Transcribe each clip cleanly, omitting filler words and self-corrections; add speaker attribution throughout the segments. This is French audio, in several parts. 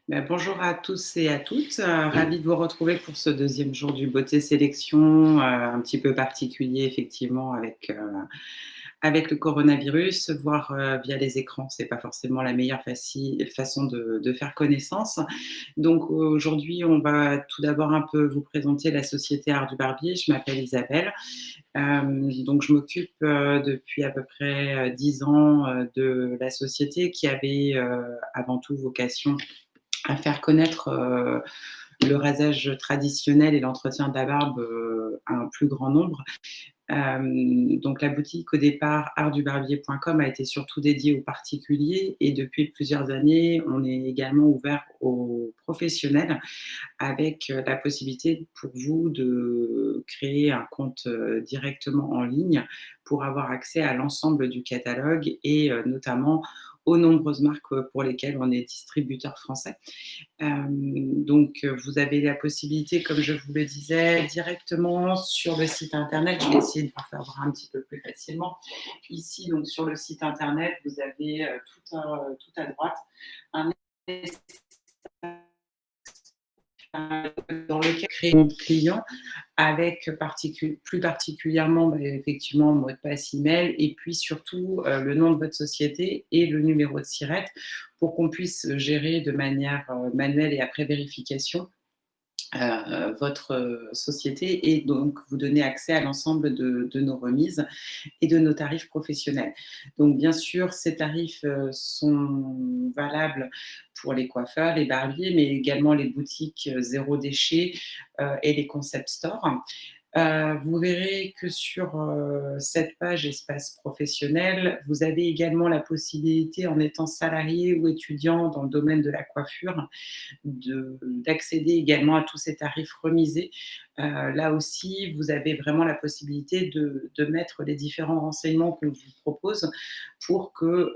Speaker 1: Bonjour à tous et à toutes, ravie de vous retrouver pour ce deuxième jour du Beauté Sélection, un petit peu particulier effectivement avec le coronavirus. Voir, via les écrans, c'est pas forcément la meilleure façon de faire connaissance. Donc aujourd'hui, on va tout d'abord un peu vous présenter la société Art du Barbier. Je m'appelle Isabelle, donc je m'occupe, depuis à peu près, 10 ans, de la société qui avait, avant tout vocation à faire connaître, le rasage traditionnel et l'entretien de la barbe, à un plus grand nombre. Donc la boutique au départ artdubarbier.com a été surtout dédiée aux particuliers et depuis plusieurs années, on est également ouvert aux professionnels avec, la possibilité pour vous de créer un compte, directement en ligne pour avoir accès à l'ensemble du catalogue et notamment aux nombreuses marques, pour lesquelles on est distributeur français. Donc, vous avez la possibilité, comme je vous le disais, directement sur le site internet. Je vais essayer de vous faire voir un petit peu plus facilement. Ici, donc sur le site internet, vous avez, tout à droite un dans lequel créer un compte client avec plus particulièrement, effectivement, le mot de passe email et puis surtout, le nom de votre société et le numéro de SIRET pour qu'on puisse gérer de manière, manuelle et après vérification, votre, société et donc vous donner accès à l'ensemble de nos remises et de nos tarifs professionnels. Donc bien sûr, ces tarifs, sont valables pour les coiffeurs, les barbiers, mais également les boutiques, zéro déchet, et les concept stores. Vous verrez que sur, cette page espace professionnel, vous avez également la possibilité, en étant salarié ou étudiant dans le domaine de la coiffure, d'accéder également à tous ces tarifs remisés. Là aussi, vous avez vraiment la possibilité de mettre les différents renseignements qu'on vous propose pour que,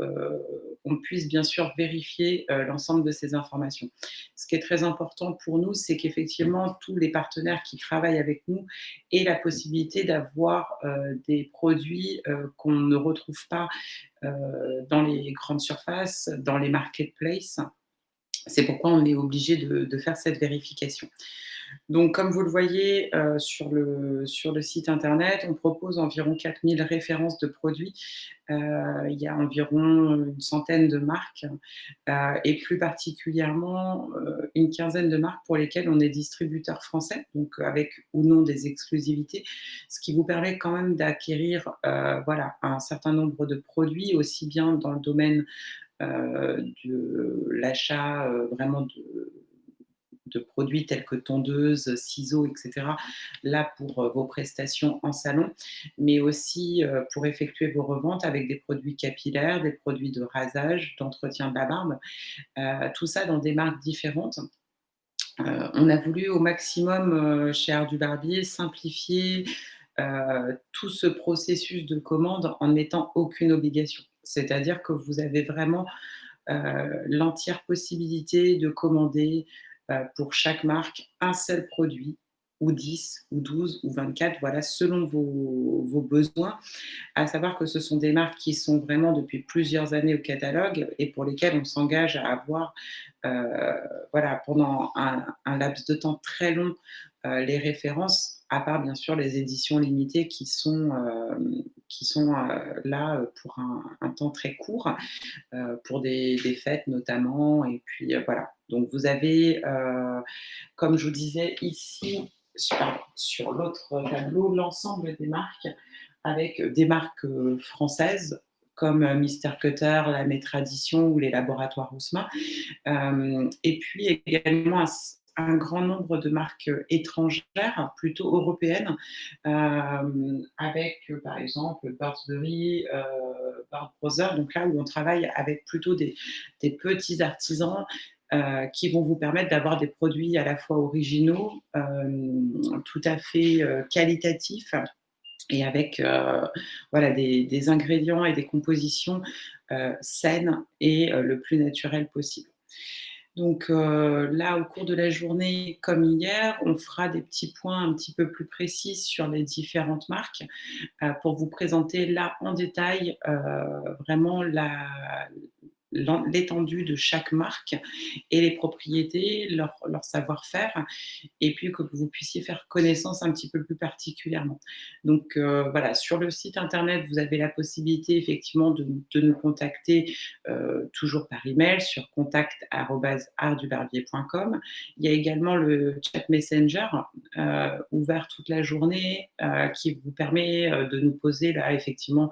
Speaker 1: on puisse bien sûr vérifier, l'ensemble de ces informations. Ce qui est très important pour nous, c'est qu'effectivement tous les partenaires qui travaillent avec nous aient la possibilité d'avoir, des produits, qu'on ne retrouve pas, dans les grandes surfaces, dans les marketplaces. C'est pourquoi on est obligé de faire cette vérification. Donc comme vous le voyez, sur le site internet, on propose environ 4 000 références de produits. Il y a environ une centaine de marques, et plus particulièrement, une quinzaine de marques pour lesquelles on est distributeur français, donc avec ou non des exclusivités. Ce qui vous permet quand même d'acquérir, voilà, un certain nombre de produits, aussi bien dans le domaine, de l'achat, vraiment de produits tels que tondeuses, ciseaux et cetera, là pour, vos prestations en salon, mais aussi, pour effectuer vos reventes avec des produits capillaires, des produits de rasage, d'entretien de la barbe, tout ça dans des marques différentes. On a voulu au maximum, chez Art du Barbier, simplifier, tout ce processus de commande en ne mettant aucune obligation. C'est-à-dire que vous avez vraiment, l'entière possibilité de commander, pour chaque marque, un seul produit ou 10 ou 12 ou 24, voilà, selon vos besoins. À savoir que ce sont des marques qui sont vraiment depuis plusieurs années au catalogue et pour lesquelles on s'engage à avoir, voilà, pendant un laps de temps très long, les références, à part bien sûr les éditions limitées qui sont là, pour un temps très court, pour des fêtes notamment et puis, voilà. Donc vous avez, comme je vous disais ici, sur l'autre tableau, l'ensemble des marques avec des marques, françaises comme, Mister Cutter, La Mes Traditions ou les laboratoires Roussemin. Et puis également un grand nombre de marques, étrangères, plutôt européennes, avec, par exemple, Burberry, Bard Brothers, donc là où on travaille avec plutôt des petits artisans, qui vont vous permettre d'avoir des produits à la fois originaux, tout à fait, qualitatifs et avec, voilà des ingrédients et des compositions, saines et le plus naturelles possible. Donc, là, au cours de la journée, comme hier, on fera des petits points un petit peu plus précis sur les différentes marques, pour vous présenter là, en détail, vraiment l'étendue de chaque marque et les propriétés, leur savoir-faire et puis que vous puissiez faire connaissance un petit peu plus particulièrement. Donc voilà, sur le site internet, vous avez la possibilité effectivement de nous contacter, toujours par email sur contact@artdubarbier.com. Il y a également le chat Messenger, ouvert toute la journée, qui vous permet, de nous poser là effectivement,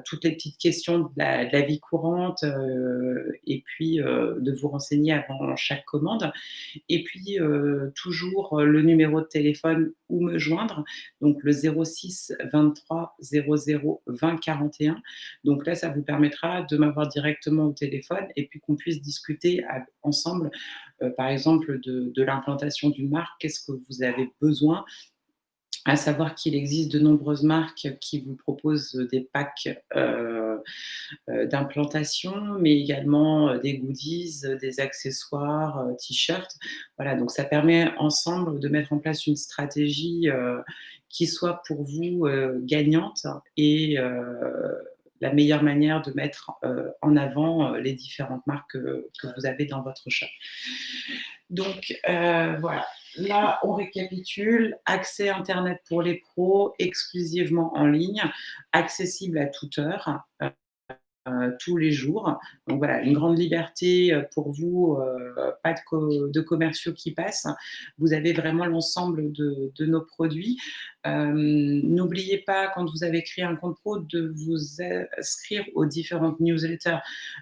Speaker 1: toutes les petites questions de la vie courante, et puis, de vous renseigner avant chaque commande. Et puis, toujours, le numéro de téléphone où me joindre, donc le 06 23 00 20 41. Donc là, ça vous permettra de m'avoir directement au téléphone et puis qu'on puisse discuter ensemble, par exemple de l'implantation d'une marque. Qu'est-ce que vous avez besoin? À savoir qu'il existe de nombreuses marques qui vous proposent des packs, d'implantation, mais également, des goodies, des accessoires, t-shirts. Voilà, donc ça permet ensemble de mettre en place une stratégie, qui soit pour vous, gagnante et la meilleure manière de mettre, en avant, les différentes marques que vous avez dans votre shop. Donc voilà, là on récapitule, accès internet pour les pros, exclusivement en ligne, accessible à toute heure, tous les jours. Donc voilà, une grande liberté, pour vous, pas de commerciaux qui passent. Vous avez vraiment l'ensemble de nos produits. N'oubliez pas quand vous avez créé un compte pro de vous inscrire aux différentes newsletters,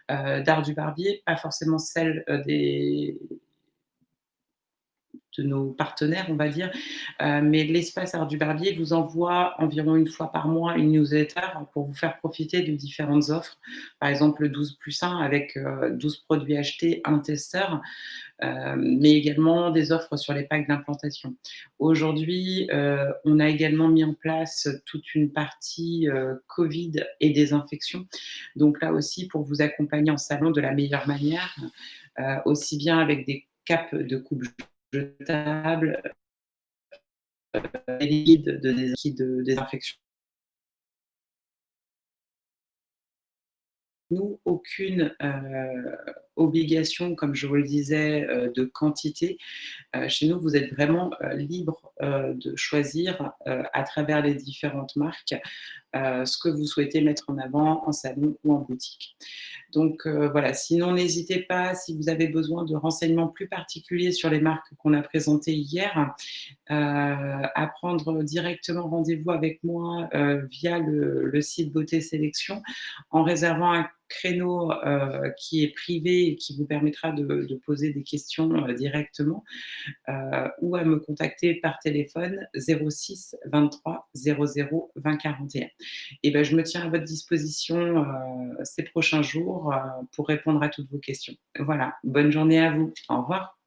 Speaker 1: d'Art du Barbier, pas forcément celles, des de nos partenaires, on va dire. Mais l'espace Art du Barbier vous envoie environ une fois par mois une newsletter pour vous faire profiter de différentes offres. Par exemple, le 12+1 avec 12 produits achetés, un testeur, mais également des offres sur les packs d'implantation. Aujourd'hui, on a également mis en place toute une partie Covid et désinfection. Donc là aussi, pour vous accompagner en salon de la meilleure manière, aussi bien avec des capes de coupe jetables, des liquides de désinfection. Nous, aucune obligation, comme je vous le disais, de quantité. Chez nous, vous êtes vraiment libre de choisir à travers les différentes marques ce que vous souhaitez mettre en avant en salon ou en boutique. Donc voilà, sinon n'hésitez pas, si vous avez besoin de renseignements plus particuliers sur les marques qu'on a présentées hier, à prendre directement rendez-vous avec moi via le site Beauté Sélection en réservant un créneau qui est privé et qui vous permettra de poser des questions directement ou à me contacter par téléphone 06 23 00 20 41. Et ben, je me tiens à votre disposition ces prochains jours pour répondre à toutes vos questions. Voilà, bonne journée à vous. Au revoir.